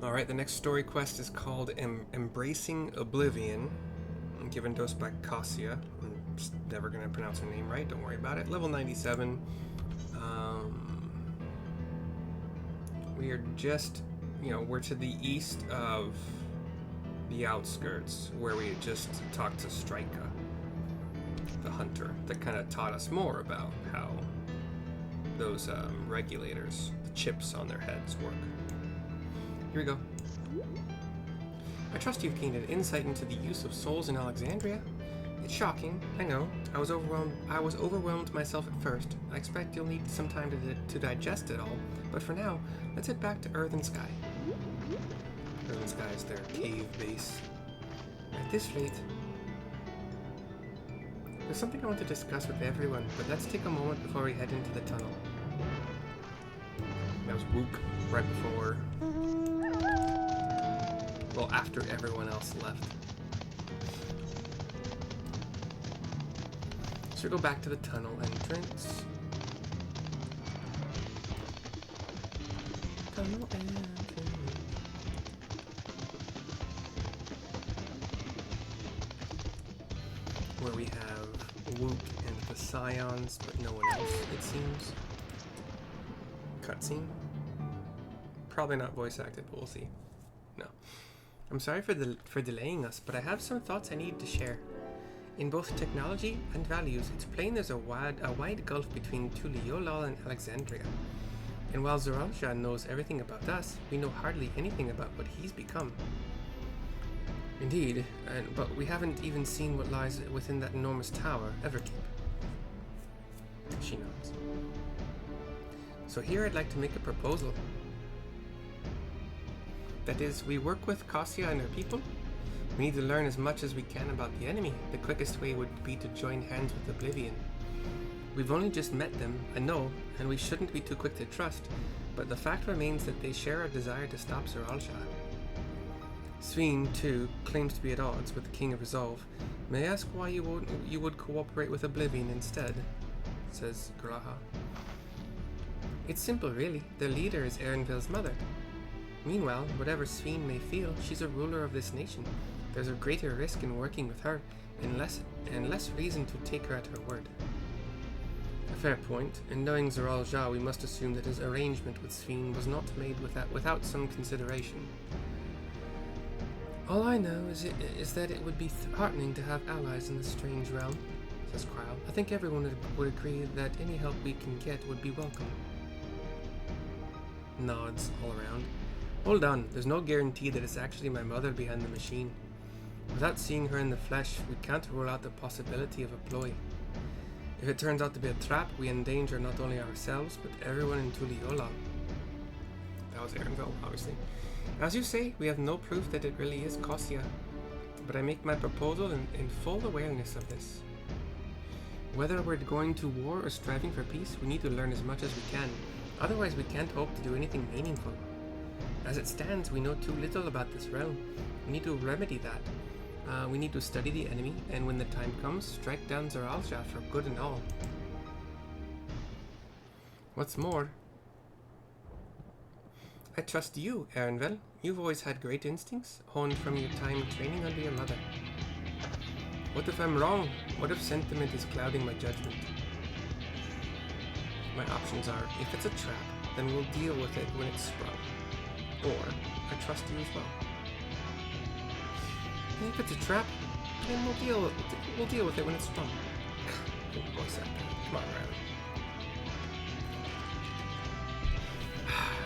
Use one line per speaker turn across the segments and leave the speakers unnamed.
Alright, the next story quest is called Embracing Oblivion, given to us by Cassia. I'm just never going to pronounce her name right, don't worry about it. Level 97. We are just, we're to the east of the outskirts, where we just talked to Strika, the hunter, that kind of taught us more about how those regulators, the chips on their heads, work. Here we go. I trust you've gained an insight into the use of souls in Alexandria. It's shocking, I know. I was overwhelmed myself at first. I expect you'll need some time to digest it all, but for now, let's head back to Earth and Sky. Earth and Sky is their cave base. At this rate, there's something I want to discuss with everyone, but let's take a moment before we head into the tunnel. That was Wook right before... well, after everyone else left. So we go back to the tunnel entrance. Tunnel entrance. Where we have Wook and the Scions, but no one else, it seems. Cutscene? Probably not voice acted, but we'll see. No. I'm sorry for delaying us, but I have some thoughts I need to share. In both technology and values, it's plain there's a wide gulf between Tuliolal and Alexandria. And while Zoralsha knows everything about us, we know hardly anything about what he's become. Indeed, but we haven't even seen what lies within that enormous tower, Everkeep. She nods. So here I'd like to make a proposal. That is, we work with Cassia and her people. We need to learn as much as we can about the enemy. The quickest way would be to join hands with Oblivion. We've only just met them, I know, and we shouldn't be too quick to trust, but the fact remains that they share a desire to stop Zoralsha. Sveen, too, claims to be at odds with the King of Resolve. May I ask why you would cooperate with Oblivion instead? Says Graha. It's simple, really. Their leader is Erenville's mother. Meanwhile, whatever Sveen may feel, she's a ruler of this nation. There's a greater risk in working with her, and less reason to take her at her word. A fair point, and knowing Zoralsha, we must assume that his arrangement with Sveen was not made without some consideration. All I know is that it would be heartening to have allies in this strange realm, says Cryle. I think everyone would agree that any help we can get would be welcome. Nods all around. Hold on, there's no guarantee that it's actually my mother behind the machine. Without seeing her in the flesh, we can't rule out the possibility of a ploy. If it turns out to be a trap, we endanger not only ourselves, but everyone in Tuliolal. That was Erenville, obviously. As you say, we have no proof that it really is Cassia, but I make my proposal in full awareness of this. Whether we're going to war or striving for peace, we need to learn as much as we can. Otherwise, we can't hope to do anything meaningful. As it stands, we know too little about this realm. We need to remedy that. We need to study the enemy, and when the time comes, strike down Zoralsha for good and all. What's more, I trust you, Erenville. You've always had great instincts, honed from your time training under your mother. What if I'm wrong? What if sentiment is clouding my judgment? My options are, if it's a trap, then we'll deal with it when it's sprung. Or, I trust you as well. And if it's a trap, then we'll deal with it when it's sprung. Good voice acting. Come on, Riley.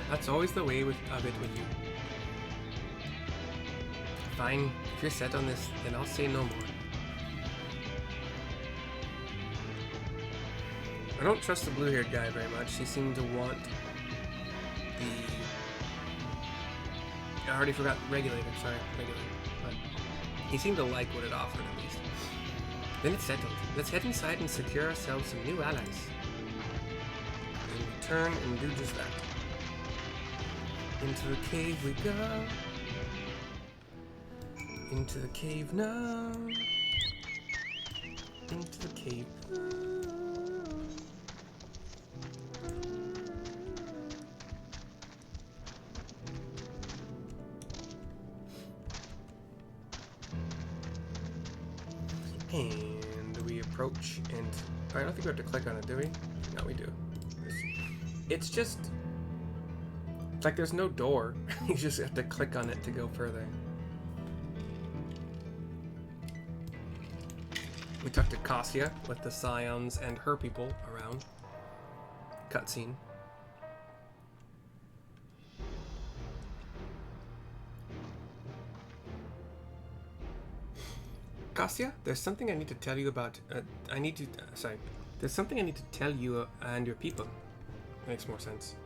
That's always the way of it with you. Fine, if you're set on this, then I'll say no more. I don't trust the blue-haired guy very much. He seemed to want the... I already forgot regulator, but he seemed to like what it offered at least. Then it's settled. Let's head inside and secure ourselves some new allies. And return and do just that. Into the cave we go. Into the cave now. Into the cave. And we approach, and I don't think we have to click on it, do we? No, we do. It's just... It's like there's no door. You just have to click on it to go further. We talk to Cassia with the Scions and her people around. Cutscene. Cassia, there's something I need to tell you about. There's something I need to tell you and your people. Makes more sense.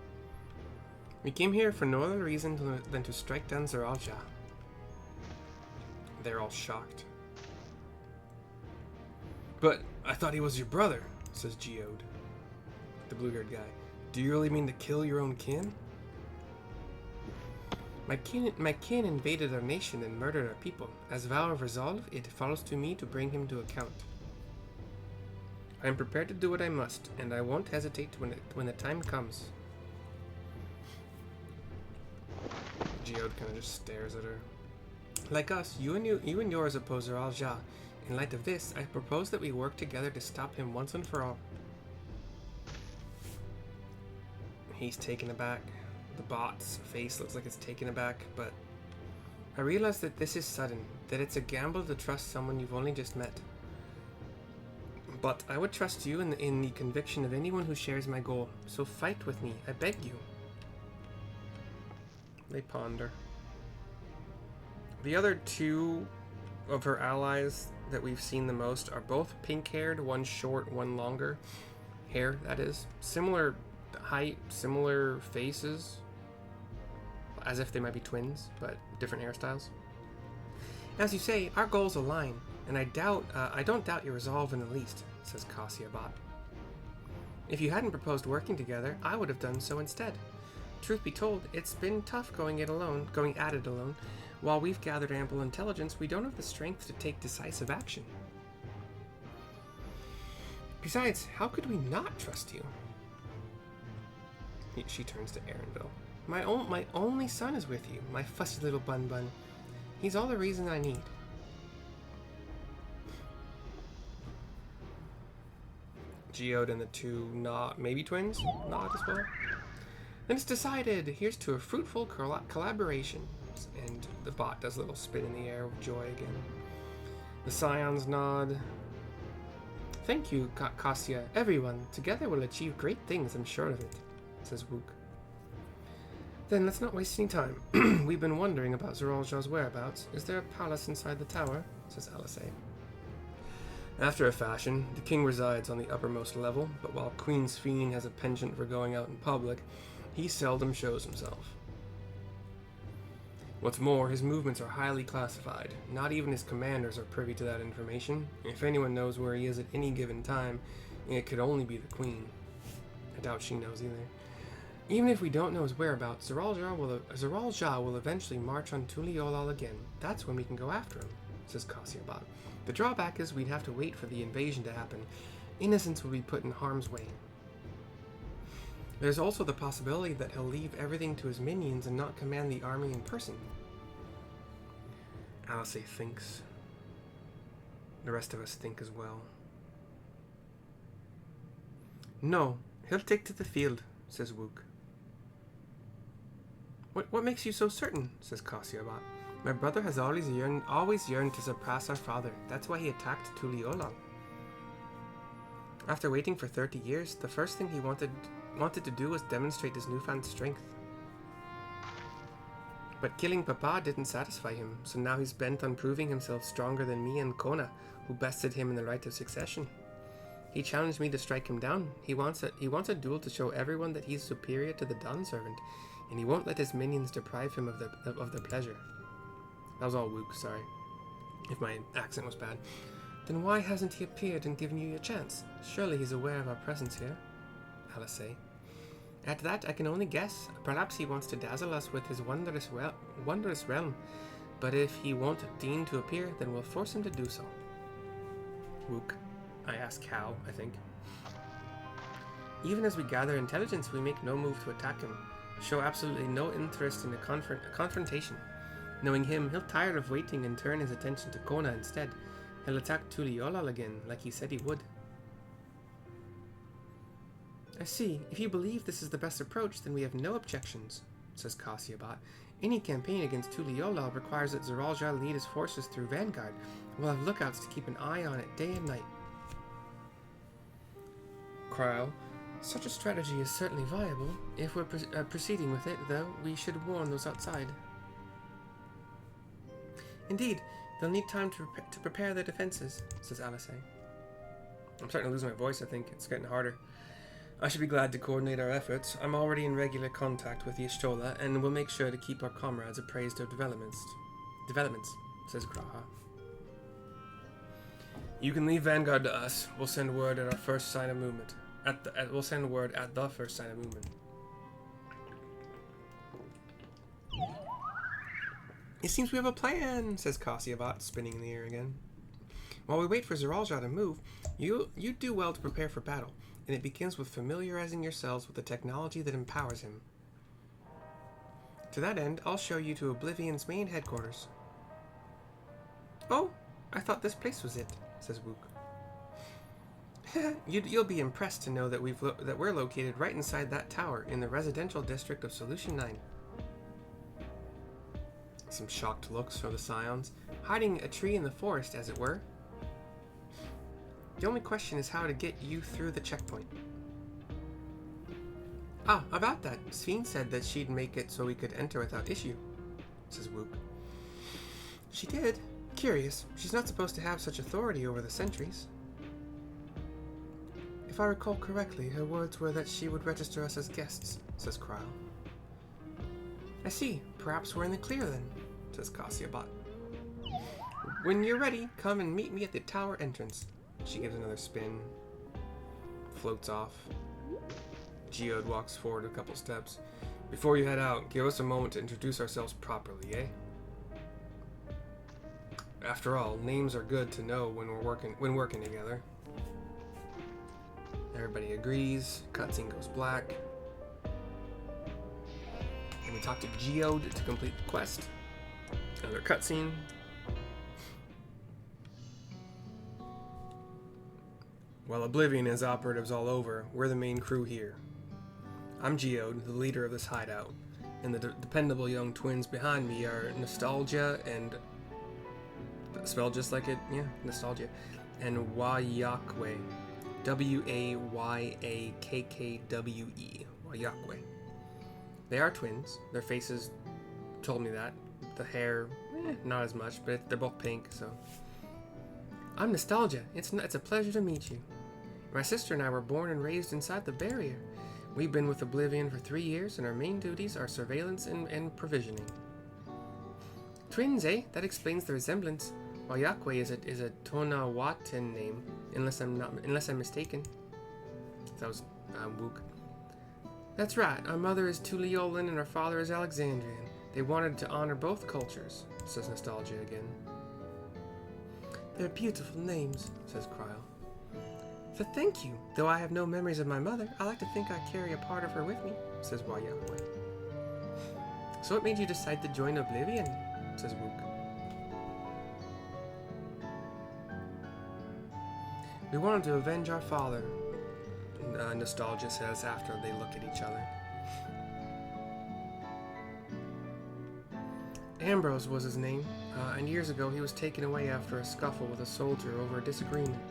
We came here for no other reason than to strike down Zeralja. They're all shocked. But I thought he was your brother, says Geode, the blue-haired guy. Do you really mean to kill your own kin? My kin invaded our nation and murdered our people. As vow of resolve, it falls to me to bring him to account. I am prepared to do what I must, and I won't hesitate when the time comes. Geode kind of just stares at her. Like us, you and yours oppose Zeralja. In light of this, I propose that we work together to stop him once and for all. He's taken aback. The bot's face looks like it's taken aback, but I realize that this is sudden, that it's a gamble to trust someone you've only just met. But I would trust you in the conviction of anyone who shares my goal, so fight with me, I beg you. They ponder. The other two of her allies that we've seen the most are both pink-haired, one short, one longer. Hair, that is. Similar height, similar faces. As if they might be twins, but different hairstyles. As you say, our goals align, and I don't doubt your resolve in the least, says Cassia Bot. If you hadn't proposed working together, I would have done so instead. Truth be told, it's been tough going at it alone. While we've gathered ample intelligence, we don't have the strength to take decisive action. Besides, how could we not trust you? She turns to Erenville. My only son is with you, my fussy little bun-bun. He's all the reason I need. Geode and the two maybe twins nod as well. Then it's decided. Here's to a fruitful collaboration. And the bot does a little spin in the air with joy again. The Scions nod. Thank you, Cassia. Everyone, together we'll achieve great things, I'm sure of it, says Wook. Then let's not waste any time. We've been wondering about Zeralja's whereabouts. Is there a palace inside the tower? Says Alisay. After a fashion, the king resides on the uppermost level, but while Queen Sphene has a penchant for going out in public, he seldom shows himself. What's more, his movements are highly classified. Not even his commanders are privy to that information. If anyone knows where he is at any given time, it could only be the Queen. I doubt she knows either. Even if we don't know his whereabouts, Zeralja will eventually march on Tuliolal again. That's when we can go after him, says Cassia Bot. The drawback is we'd have to wait for the invasion to happen. Innocents will be put in harm's way. There's also the possibility that he'll leave everything to his minions and not command the army in person. Alisay thinks. The rest of us think as well. No, he'll take to the field, says Wook. What makes you so certain? Says Cassia Bot. My brother has always yearned to surpass our father. That's why he attacked Tuliolal. After waiting for 30 years, the first thing he wanted to do was demonstrate his newfound strength. But killing Papa didn't satisfy him, so now he's bent on proving himself stronger than me and Kona, who bested him in the right of succession. He challenged me to strike him down. He wants a duel to show everyone that he's superior to the Dawn Servant, and he won't let his minions deprive him of the pleasure. That was all Wook, sorry, if my accent was bad. Then why hasn't he appeared and given you a chance? Surely he's aware of our presence here, Alisay. At that, I can only guess. Perhaps he wants to dazzle us with his wondrous realm. But if he won't deign to appear, then we'll force him to do so. Wook. I ask how, I think. Even as we gather intelligence, we make no move to attack him. Show absolutely no interest in a confrontation. Knowing him, he'll tire of waiting and turn his attention to Kona instead. He'll attack Tuliolal again, like he said he would. I see. If you believe this is the best approach, then we have no objections, says Cassiabot. Any campaign against Tuliolal requires that Zeraljar lead his forces through Vanguard. We'll have lookouts to keep an eye on it day and night. Cryle, such a strategy is certainly viable. If we're proceeding with it, though, we should warn those outside. Indeed, they'll need time to prepare their defenses, says Alice. I'm starting to lose my voice, I think. It's getting harder. I should be glad to coordinate our efforts. I'm already in regular contact with the Y'shtola, and we'll make sure to keep our comrades appraised of developments, says Graha. You can leave Vanguard to us. We'll send word at our first sign of movement. We'll send word at the first sign of movement. It seems we have a plan, says Cassiabot, spinning in the air again. While we wait for Zeraljar to move, you do well to prepare for battle, and it begins with familiarizing yourselves with the technology that empowers him. To that end, I'll show you to Oblivion's main headquarters. Oh, I thought this place was it, says Wook. You'll be impressed to know that we're located right inside that tower in the residential district of Solution 9. Some shocked looks from the Scions, hiding a tree in the forest, as it were. The only question is how to get you through the checkpoint. Ah, about that, Sphene said that she'd make it so we could enter without issue, says Wook. She did? Curious. She's not supposed to have such authority over the sentries. If I recall correctly, her words were that she would register us as guests, says Cryle. I see. Perhaps we're in the clear then, says Cassiabot. When you're ready, come and meet me at the tower entrance. She gives another spin, floats off. Geode walks forward a couple steps. Before you head out, give us a moment to introduce ourselves properly, eh? After all, names are good to know when working together. Everybody agrees. Cutscene goes black. And we talk to Geode to complete the quest. Another cutscene. While Oblivion has operatives all over, we're the main crew here. I'm Geode, the leader of this hideout, and the dependable young twins behind me are Nostalgia and... spelled just like it, yeah, Nostalgia, and Wayakwe. W-A-Y-A-K-K-W-E. Wayakwe. They are twins. Their faces told me that. The hair, not as much, but they're both pink, so... I'm Nostalgia. It's a pleasure to meet you. My sister and I were born and raised inside the barrier. We've been with Oblivion for 3 years, and our main duties are surveillance and provisioning. Twins, eh? That explains the resemblance. Wayakwe is a Tonawatan name, unless I'm mistaken. That was Wook. That's right. Our mother is Tuliolin and our father is Alexandrian. They wanted to honor both cultures, says Nostalgia again. They're beautiful names, says Cryle. So thank you. Though I have no memories of my mother, I like to think I carry a part of her with me, says Wayakwe. So what made you decide to join Oblivion, says Wook. We wanted to avenge our father, Nostalgia says after they look at each other. Ambrose was his name, and years ago he was taken away after a scuffle with a soldier over a disagreement.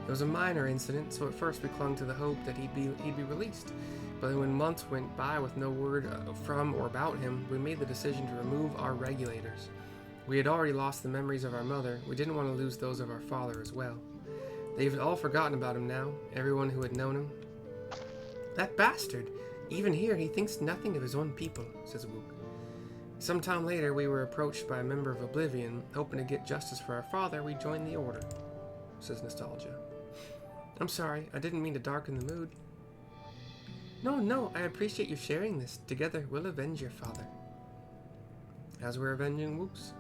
It was a minor incident, so at first we clung to the hope that he'd be released. But then when months went by with no word from or about him, we made the decision to remove our regulators. We had already lost the memories of our mother. We didn't want to lose those of our father as well. They've all forgotten about him now, everyone who had known him. That bastard! Even here, he thinks nothing of his own people, says Wook. Sometime later, we were approached by a member of Oblivion. Hoping to get justice for our father, we joined the Order, says Nostalgia. I'm sorry, I didn't mean to darken the mood. No, I appreciate you sharing this. Together, we'll avenge your father. As we're avenging Wook's.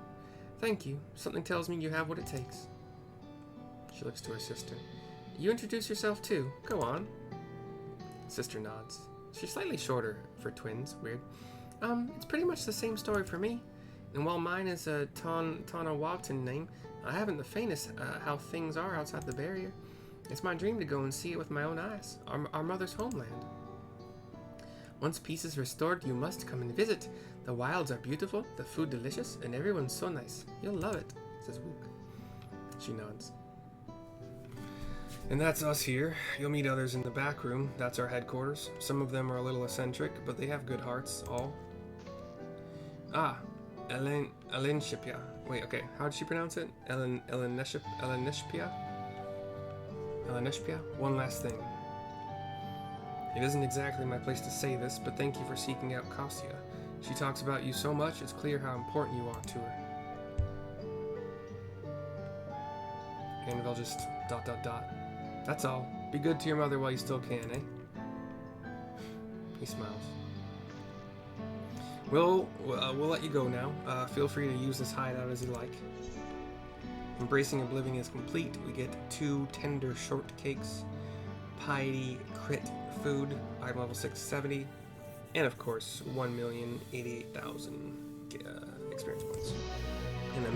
Thank you. Something tells me you have what it takes. She looks to her sister. You introduce yourself too. Go on. Sister nods. She's slightly shorter for twins. Weird. It's pretty much the same story for me. And while mine is a Tonawatan name, I haven't the faintest how things are outside the barrier. It's my dream to go and see it with my own eyes, our mother's homeland. Once peace is restored, you must come and visit. The wilds are beautiful, the food delicious, and everyone's so nice. You'll love it, says Wook. She nods. And that's us here. You'll meet others in the back room. That's our headquarters. Some of them are a little eccentric, but they have good hearts, all. Ah, Elenshipia. Wait, okay, how did she pronounce it? Elenishpia? One last thing. It isn't exactly my place to say this, but thank you for seeking out Kasia. She talks about you so much, it's clear how important you are to her. And they'll just ... That's all. Be good to your mother while you still can, eh? He smiles. We'll let you go now. Feel free to use this hideout as you like. Embracing Oblivion is complete. We get 2 tender shortcakes, piety crit food, item level 670, and of course 1,088,000 experience points. And a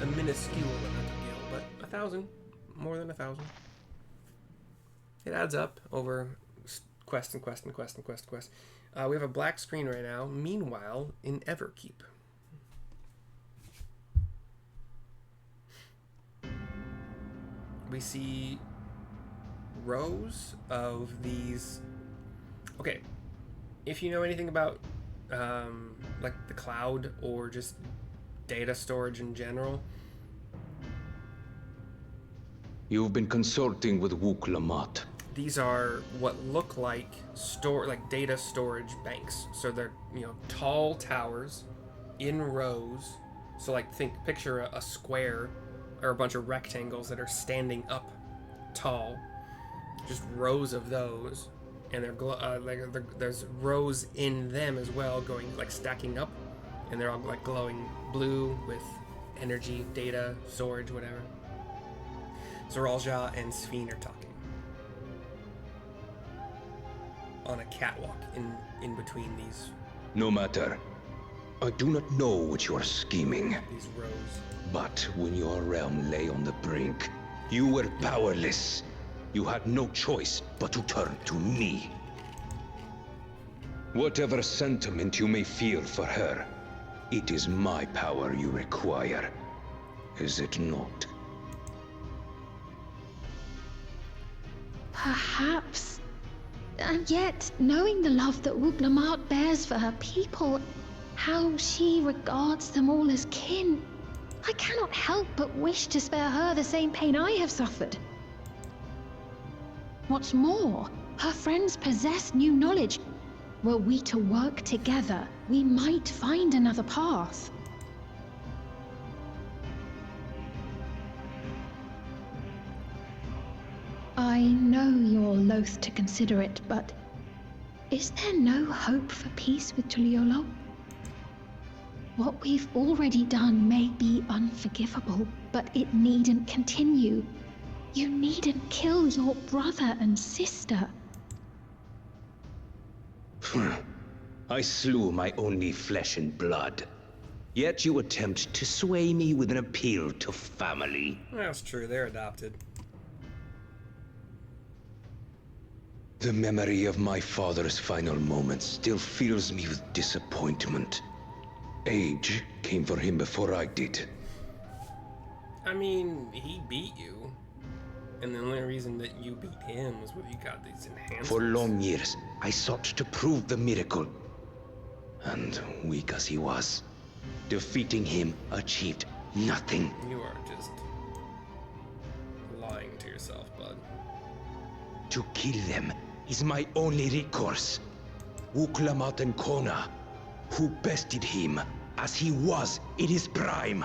minuscule amount of gil, but 1,000, more than 1,000. It adds up over quest and quest and quest and quest and quest. We have a black screen right now. Meanwhile, in Everkeep. We see rows of these. Okay, if you know anything about like the cloud or just data storage in general.
You've been consulting with Wook Lamont.
These are what look like data storage banks. So they're, tall towers in rows. So picture a square or a bunch of rectangles that are standing up tall. Just rows of those, and there's rows in them as well, going stacking up, and they're all glowing blue with energy, data, storage, whatever. Zoralja and Sphene are talking on a catwalk in between these.
No matter. I do not know what you are scheming.
These rows.
But when your realm lay on the brink, you were powerless. You had no choice but to turn to me. Whatever sentiment you may feel for her, it is my power you require. Is it not?
Perhaps. And yet, knowing the love that Wook Lamont bears for her people, how she regards them all as kin, I cannot help but wish to spare her the same pain I have suffered. What's more, her friends possess new knowledge. Were we to work together, we might find another path. I know you're loath to consider it, but is there no hope for peace with Tuliolo? What we've already done may be unforgivable, but it needn't continue. You needn't kill your brother and sister.
I slew my only flesh and blood. Yet you attempt to sway me with an appeal to family.
That's true, they're adopted.
The memory of my father's final moments still fills me with disappointment. Age came for him before I did.
I mean, he beat you. And the only reason that you beat him was when you got these enhancements.
For long years, I sought to prove the miracle. And weak as he was, defeating him achieved nothing.
You are just lying to yourself, bud.
To kill them is my only recourse. Wook Lamont and Kona, who bested him as he was in his prime.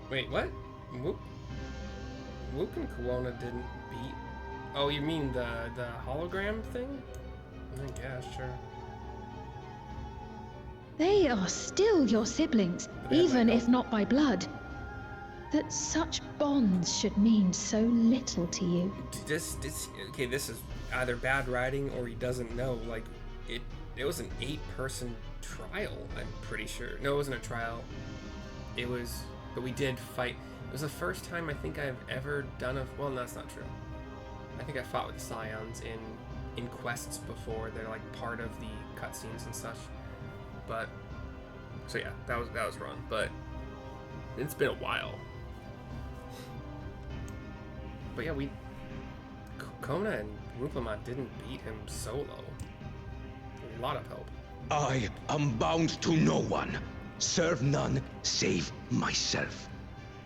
Wait, what? Wook and Kuona didn't beat... Oh, you mean the hologram thing? I guess, sure.
They are still your siblings, even if not by blood. That such bonds should mean so little to you.
This is either bad writing or he doesn't know. It was an 8-person trial, I'm pretty sure. No, it wasn't a trial. It was But we did fight. It was the first time I think I've ever done a... Well, no, that's not true. I think I fought with the Scions in quests before. They're like part of the cutscenes and such. But... So yeah, that was wrong. But it's been a while. But yeah, Kona and Ruplamont didn't beat him solo. A lot of help.
I am bound to no one. Serve none save myself.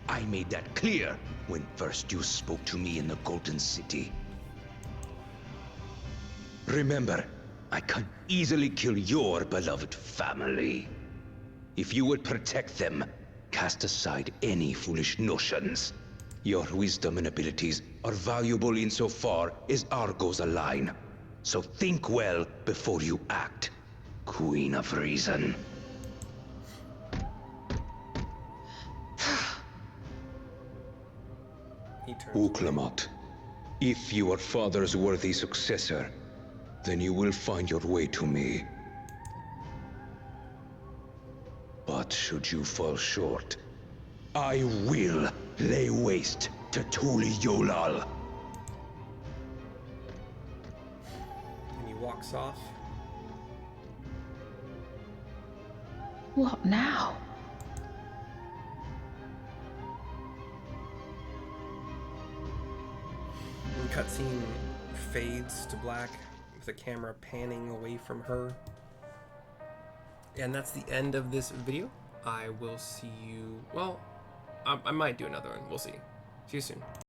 I made that clear when first you spoke to me in the Golden City. Remember, I can easily kill your beloved family. If you would protect them, cast aside any foolish notions. Your wisdom and abilities are valuable insofar as our goals align. So think well before you act, Queen of Reason. Uklamat, if you are Father's worthy successor, then you will find your way to me. But should you fall short, I will lay waste to Tuliyollal.
And he walks off.
What now?
And cutscene fades to black with the camera panning away from her. And that's the end of this video. I will see you... Well, I might do another one. We'll see. See you soon.